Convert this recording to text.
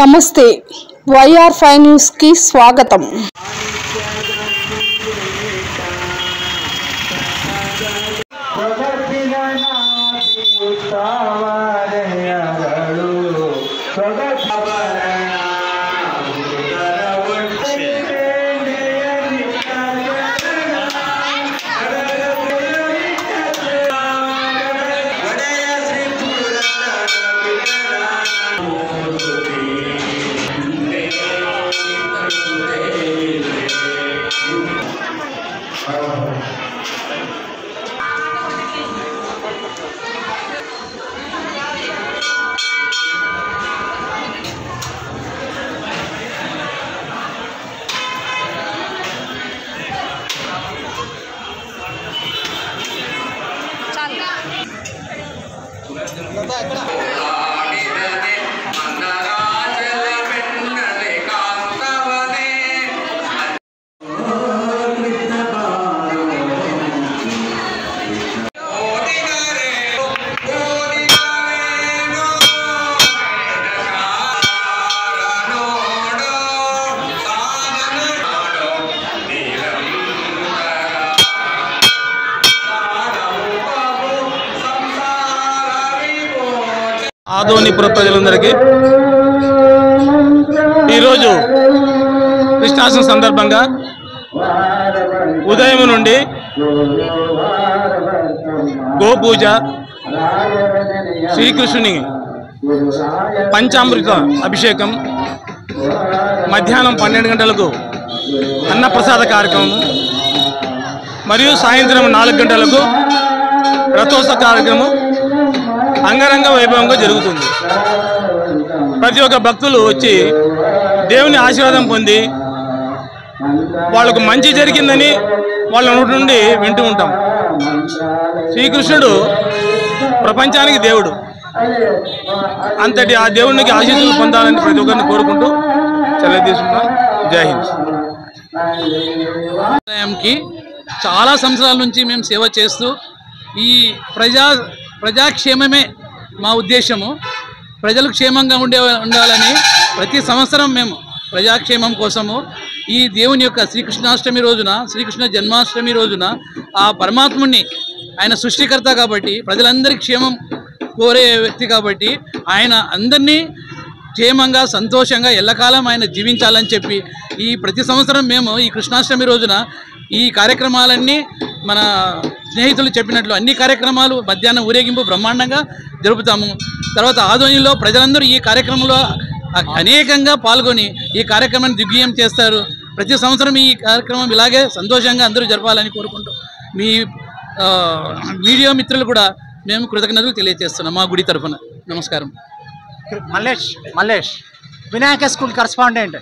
నమస్తే YR5 news కి స్వాగతం। ఆదోనిపుర ప్రజలందరికీ ఈరోజు కృష్ణాష్టమి సందర్భంగా ఉదయం నుండి గోపూజ, శ్రీకృష్ణుని పంచామృత అభిషేకం, మధ్యాహ్నం 12 గంటలకు అన్నప్రసాద కార్యక్రమం మరియు సాయంత్రం 4 గంటలకు రథోత్సవ కార్యక్రమం అంగరంగ వైభవంగా జరుగుతుంది। ప్రతి ఒక్క భక్తులు వచ్చి దేవుని ఆశీర్వాదం పొంది వాళ్ళకు మంచి జరిగిందని వాళ్ళ నోటి నుండి వింటూ ఉంటాం। శ్రీకృష్ణుడు ప్రపంచానికి దేవుడు, అంతటి ఆ దేవునికి ఆశీస్సులు పొందాలని ప్రతి ఒక్కరిని కోరుకుంటూ సెలవు తీసుకున్నాం। జై హింద్। చాలా సంవత్సరాల నుంచి మేము సేవ చేస్తూ ఈ ప్రజాక్షేమమే మా ఉద్దేశము। ప్రజలు క్షేమంగా ఉండాలని ప్రతి సంవత్సరం మేము ప్రజాక్షేమం కోసము ఈ దేవుని యొక్క శ్రీకృష్ణాష్టమి రోజున, శ్రీకృష్ణ జన్మాష్టమి రోజున ఆ పరమాత్ముని, ఆయన సృష్టికర్త కాబట్టి ప్రజలందరికీ క్షేమం కోరే వ్యక్తి కాబట్టి ఆయన అందరినీ క్షేమంగా సంతోషంగా ఎల్లకాలం ఆయన జీవించాలని చెప్పి ఈ ప్రతి సంవత్సరం మేము ఈ కృష్ణాష్టమి రోజున ఈ కార్యక్రమాలన్నీ మన స్నేహితులు చెప్పినట్లు అన్ని కార్యక్రమాలు మధ్యాహ్నం ఊరేగింపు బ్రహ్మాండంగా జరుపుతాము। తర్వాత ఆదోనిలో ప్రజలందరూ ఈ కార్యక్రమంలో అనేకంగా పాల్గొని ఈ కార్యక్రమాన్ని దిగ్విజయం చేస్తారు। ప్రతి సంవత్సరం ఈ కార్యక్రమం ఇలాగే సంతోషంగా అందరూ జరపాలని కోరుకుంటూ మీ మీడియా మిత్రులు కూడా మేము కృతజ్ఞతలు తెలియజేస్తున్నాం మా గుడి తరఫున। నమస్కారం। Mallesh Vinayaka school correspondent.